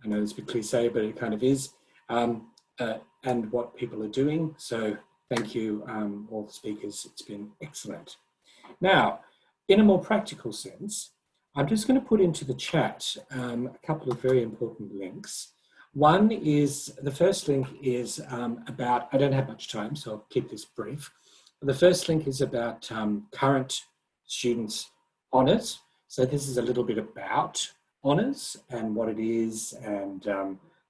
I know it's a bit cliche, but it kind of is, and what people are doing. So thank you, all the speakers. It's been excellent. Now, in a more practical sense, I'm just going to put into the chat a couple of very important links. One is, the first link is about, I don't have much time, so I'll keep this brief. The first link is about current students' honours. So this is a little bit about honours and what it is and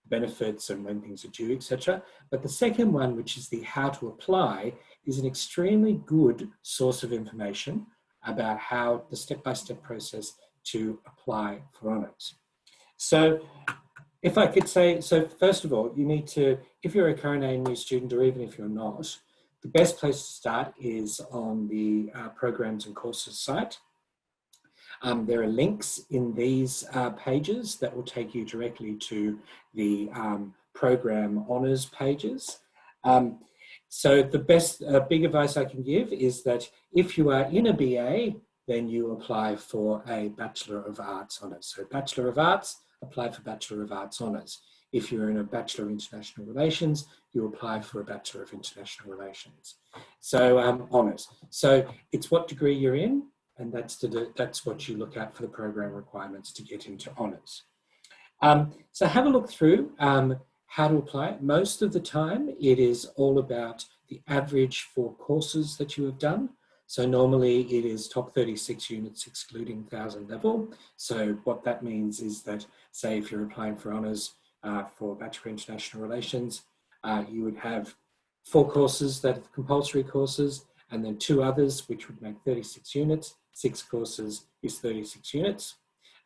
benefits and when things are due, etc. But the second one, which is the how to apply, is an extremely good source of information about how the step-by-step process to apply for honours. So if I could say, so first of all, you need to, if you're a current ANU student or even if you're not, the best place to start is on the programs and courses site. There are links in these pages that will take you directly to the program honours pages. So the best big advice I can give is that if you are in a BA, then you apply for a Bachelor of Arts honours. So Bachelor of Arts, apply for Bachelor of Arts honours. If you're in a Bachelor of International Relations, you apply for a Bachelor of International Relations. So honours. So it's what degree you're in, and that's what you look at for the program requirements to get into honours. So have a look through how to apply. Most of the time, it is all about the average for courses that you have done. So normally it is top 36 units excluding 1000 level. So what that means is that, say, if you're applying for honours for Bachelor of International Relations, you would have 4 courses that are compulsory courses, and then 2 others, which would make 36 units. 6 courses is 36 units.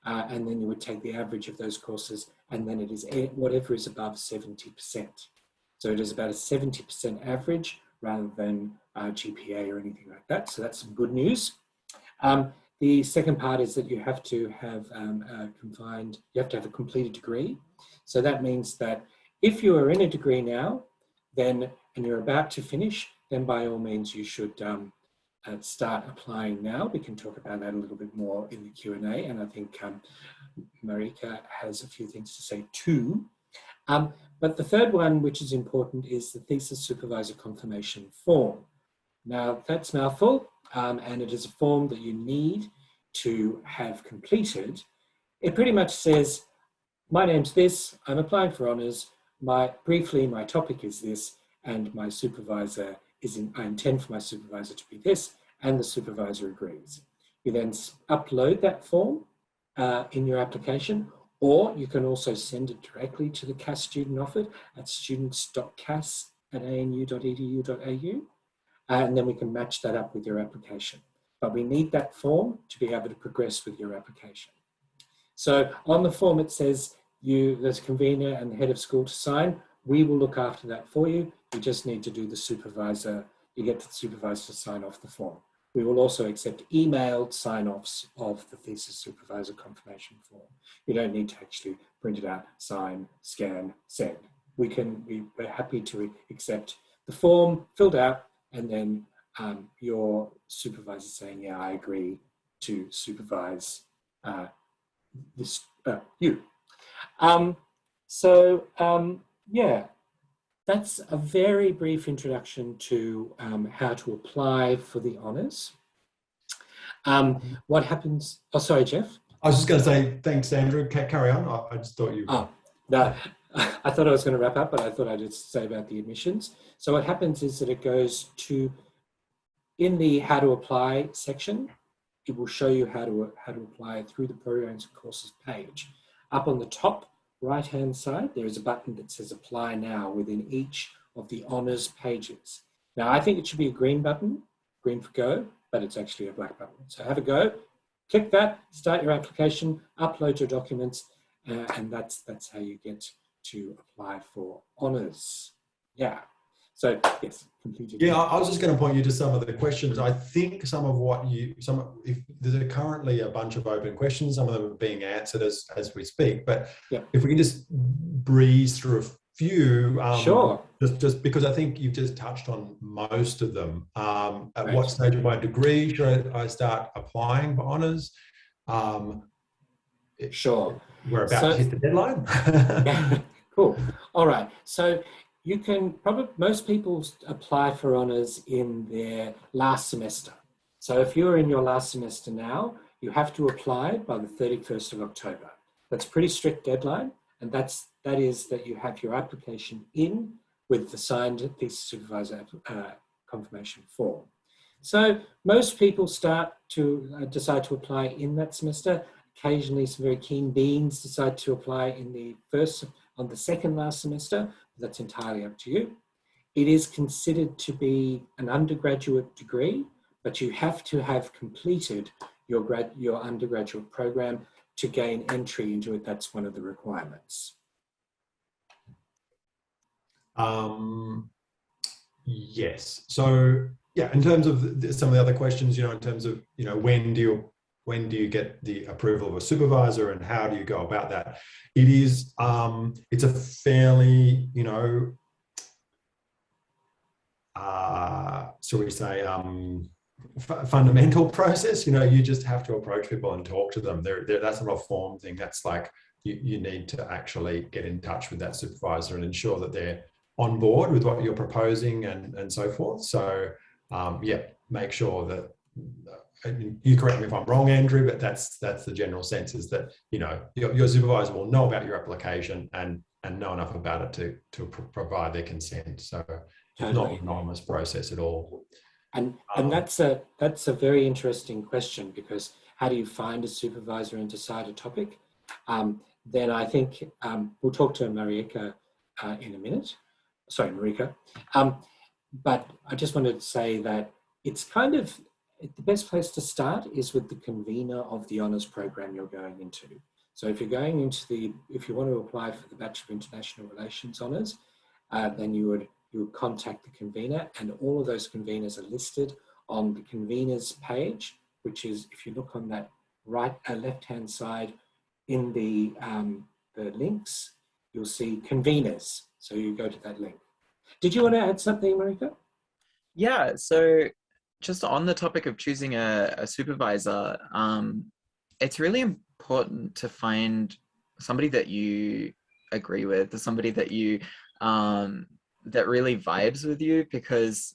And then you would take the average of those courses, and then it is whatever is above 70%. So it is about a 70% average rather than GPA or anything like that. So that's some good news. The second part is that you have to have you have to have a completed degree. So that means that if you are in a degree now, then, and you're about to finish, then by all means you should start applying now. We can talk about that a little bit more in the Q&A, and I think Marika has a few things to say too. But the third one, which is important, is the Thesis Supervisor Confirmation Form. Now, that's a mouthful, and it is a form that you need to have completed. It pretty much says, my name's this, I'm applying for honours, briefly my topic is this, and my supervisor I intend for my supervisor to be this, and the supervisor agrees. You then upload that form in your application, or you can also send it directly to the CASS student office at students.cass@anu.edu.au, and then we can match that up with your application. But we need that form to be able to progress with your application. So on the form it says there's a convener and the head of school to sign. We will look after that for you. You just need to do the supervisor, you get the supervisor to sign off the form. We will also accept emailed sign-offs of the Thesis Supervisor Confirmation Form. You don't need to actually print it out, sign, scan, send. We're happy to accept the form filled out, and then your supervisor saying, yeah, I agree to supervise you. So yeah, that's a very brief introduction to how to apply for the honours. What happens? Oh, sorry, Jeff. I was just going to say, thanks, Andrew. Carry on. I just thought you... Oh, no, I thought I was going to wrap up, but I thought I'd just say about the admissions. So what happens is that it goes to, in the how to apply section, it will show you how to apply through the programs and courses page. Up on the top right-hand side, there is a button that says apply now within each of the honours pages. Now, I think it should be a green button, green for go, but it's actually a black button. So have a go, click that, start your application, upload your documents, and that's how you get to apply for honours. Yeah. So yes, completed. Yeah, I was just going to point you to some of the questions. I think some of what if there's currently a bunch of open questions, some of them are being answered as we speak. But if we can just breeze through a few, sure. Just because I think you've just touched on most of them. At what stage of my degree should I start applying for honours? Sure. We're about to hit the deadline. Yeah, cool. All right. So you can probably, most people apply for honours in their last semester. So if you're in your last semester now, you have to apply by the 31st of October. That's a pretty strict deadline. And that is that you have your application in with the signed Thesis Supervisor confirmation form. So most people start to decide to apply in that semester. Occasionally some very keen beans decide to apply on the second last semester. That's entirely up to you. It is considered to be an undergraduate degree, but you have to have completed your undergraduate program to gain entry into it. That's one of the requirements. Yes. So yeah, in terms of some of the other questions, in terms of, when do you get the approval of a supervisor and how do you go about that? It is, it's a fairly, shall we say, fundamental process. You just have to approach people and talk to them. That's not a form thing. That's like, you need to actually get in touch with that supervisor and ensure that they're on board with what you're proposing and so forth. So yeah, make sure that, you correct me if I'm wrong, Andrew, but that's the general sense, is that your supervisor will know about your application and know enough about it to provide their consent. So it's not an anonymous process at all. And that's a very interesting question, because how do you find a supervisor and decide a topic? Then I think we'll talk to Marika in a minute. Sorry, Marika. But I just wanted to say that it's kind of, the best place to start is with the convener of the honours program you're going into. So if you're going into if you want to apply for the Bachelor of International Relations Honours, then you would contact the convener, and all of those conveners are listed on the conveners page, which is, if you look on that left-hand side in the links, you'll see conveners. So you go to that link. Did you want to add something, Marika? Yeah, so just on the topic of choosing a supervisor, it's really important to find somebody that you agree with, somebody that you that really vibes with you, because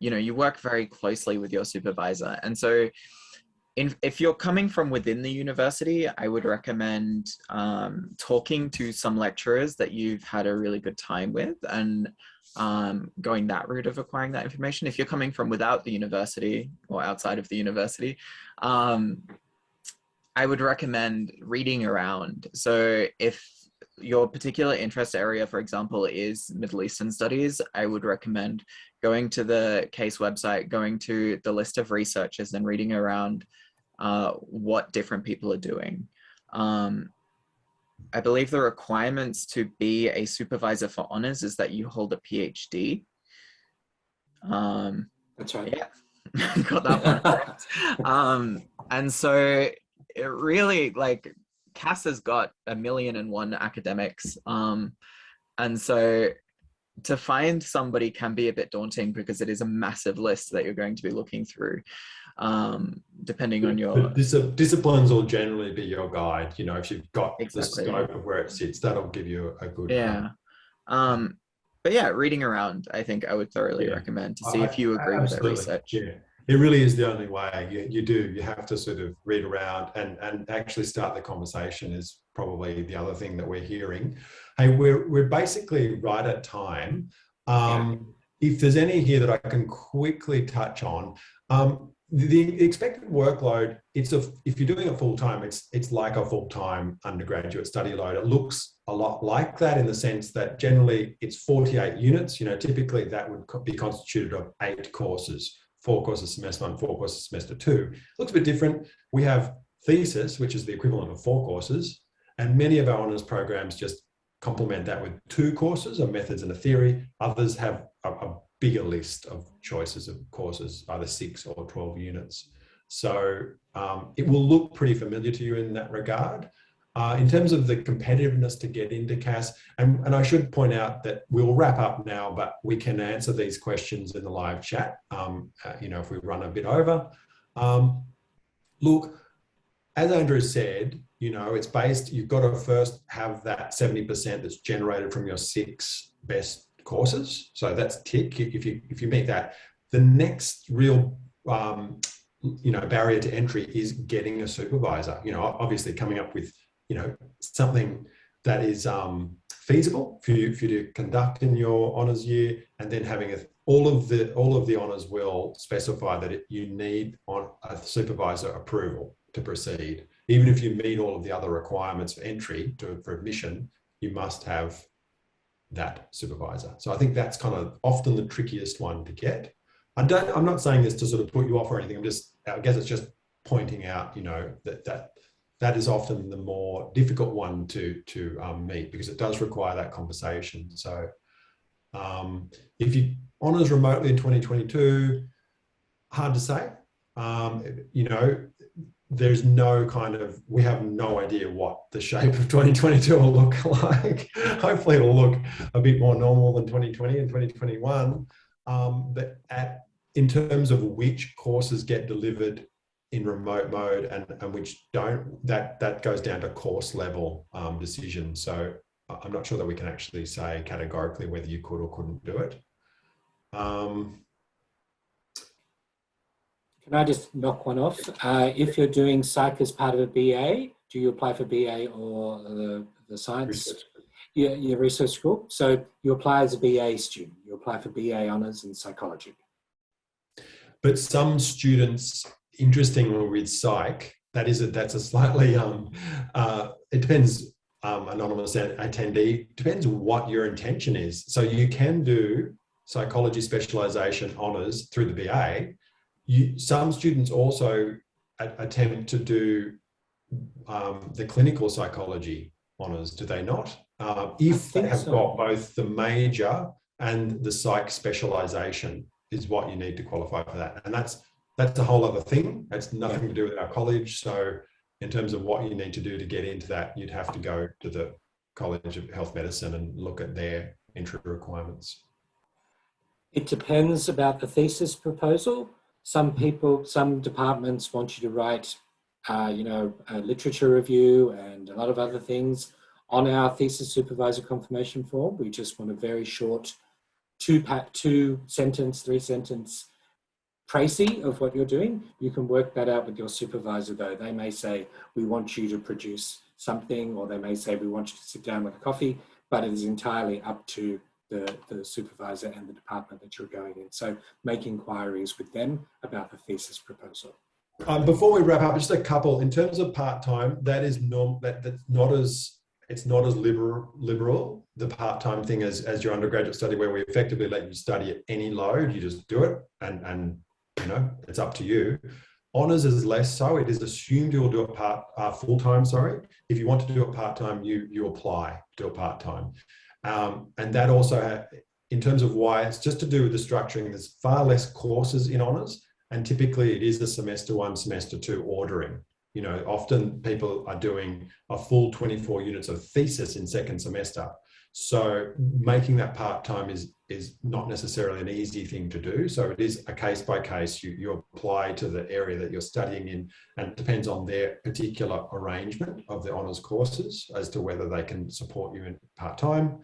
you work very closely with your supervisor. And so if you're coming from within the university, I would recommend talking to some lecturers that you've had a really good time with and going that route of acquiring that information. If you're coming from without the university or outside of the university, I would recommend reading around. So if your particular interest area, for example, is Middle Eastern studies, I would recommend going to the CASS website, going to the list of researchers and reading around what different people are doing. I believe the requirements to be a supervisor for honours is that you hold a PhD. That's right. Yeah, got that one correct. And so it really, like, CASS has got 1,000,001 academics. And so to find somebody can be a bit daunting, because it is a massive list that you're going to be looking through. depending on your... Disciplines will generally be your guide. You know, if you've got Exactly. the scope of where it sits, that'll give you a good... Yeah. But yeah, reading around, I think I would thoroughly recommend to see if you agree with that research. Yeah, it really is the only way. You have to sort of read around and actually start the conversation is probably the other thing that we're hearing. Hey, we're basically right at time. If there's any here that I can quickly touch on, the expected workload, if you're doing it full time, it's like a full time undergraduate study load. It looks a lot like that in the sense that generally it's 48 units. You know, typically that would be constituted of 8 courses, 4 courses semester 1, 4 courses semester 2. It looks a bit different. We have thesis, which is the equivalent of 4 courses, and many of our honours programs just complement that with 2 courses, a methods and a theory. Others have a bigger list of choices of courses, either 6 or 12 units. So it will look pretty familiar to you in that regard. In terms of the competitiveness to get into CASS, and I should point out that we'll wrap up now, but we can answer these questions in the live chat, you know, if we run a bit over. Look, as Andrew said, you know, it's based, you've got to first have that 70% that's generated from your 6 best courses. So that's tick. If you meet that, the next real you know, barrier to entry is getting a supervisor. You know, obviously coming up with, you know, something that is feasible for you to conduct in your honours year, and then having all of the honours will specify that you need on a supervisor approval to proceed. Even if you meet all of the other requirements for entry for admission, you must have that supervisor. So I think that's kind of often the trickiest one to get. I'm not saying this to sort of put you off or anything. I guess it's just pointing out, you know, that is often the more difficult one to meet, because it does require that conversation. So if you honours remotely in 2022, hard to say. You know, there's no kind of, we have no idea what the shape of 2022 will look like. Hopefully it'll look a bit more normal than 2020 and 2021. But in terms of which courses get delivered in remote mode and which don't, that goes down to course level decision. So I'm not sure that we can actually say categorically whether you could or couldn't do it. Can I just knock one off? If you're doing psych as part of a BA, do you apply for BA or the science? Research. Your research group. So you apply as a BA student. You apply for BA honours in psychology. But some students, interestingly with psych, that's a slightly, it depends, anonymous attendee, depends what your intention is. So you can do psychology specialisation honours through the BA. Some students also attempt to do the clinical psychology honours, do they not? If they have got both the major and the psych specialisation is what you need to qualify for that. And that's a whole other thing. It's nothing to do with our college. So in terms of what you need to do to get into that, you'd have to go to the College of Health Medicine and look at their entry requirements. It depends about the thesis proposal. Some departments want you to write, you know, a literature review and a lot of other things on our thesis supervisor confirmation form. We just want a very short 2-sentence, 3-sentence précis of what you're doing. You can work that out with your supervisor though. They may say, we want you to produce something, or they may say, we want you to sit down with a coffee, but it is entirely up to the supervisor and the department that you're going in. So make inquiries with them about the thesis proposal. Before we wrap up, just a couple, in terms of part-time, that's not as liberal, the part-time thing as your undergraduate study, where we effectively let you study at any load, you just do it, and you know, it's up to you. Honours is less so. It is assumed you'll do it full-time, sorry. If you want to do it part-time, you apply to do it part-time. And that also, in terms of why, it's just to do with the structuring. There's far less courses in honours, and typically it is the semester 1, semester 2 ordering. You know, often people are doing a full 24 units of thesis in second semester. So making that part-time is is not necessarily an easy thing to do. So it is a case by case. You apply to the area that you're studying in, and it depends on their particular arrangement of the honours courses as to whether they can support you in part-time.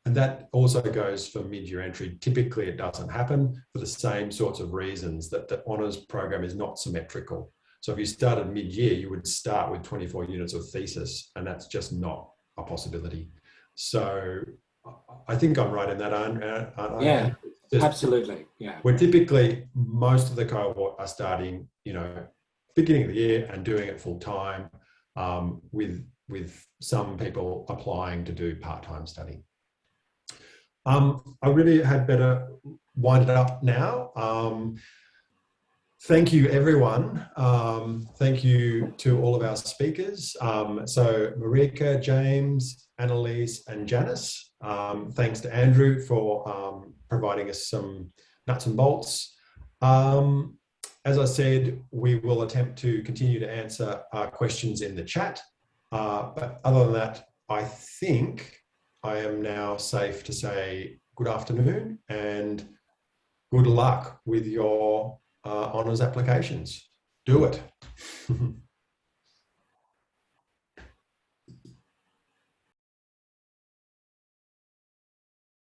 And that also goes for mid-year entry. Typically, it doesn't happen for the same sorts of reasons, that the honours program is not symmetrical. So if you started mid-year, you would start with 24 units of thesis, and that's just not a possibility. So I think I'm right in that, aren't I? Yeah, absolutely. Yeah. We're typically, most of the cohort are starting, beginning of the year and doing it full time, with some people applying to do part-time study. I really had better wind it up now. Thank you, everyone. Thank you to all of our speakers. So Marika, James, Annalise, and Janice. Thanks to Andrew for providing us some nuts and bolts. As I said, we will attempt to continue to answer questions in the chat. But other than that, I think I am now safe to say good afternoon and good luck with your honours applications. Do it.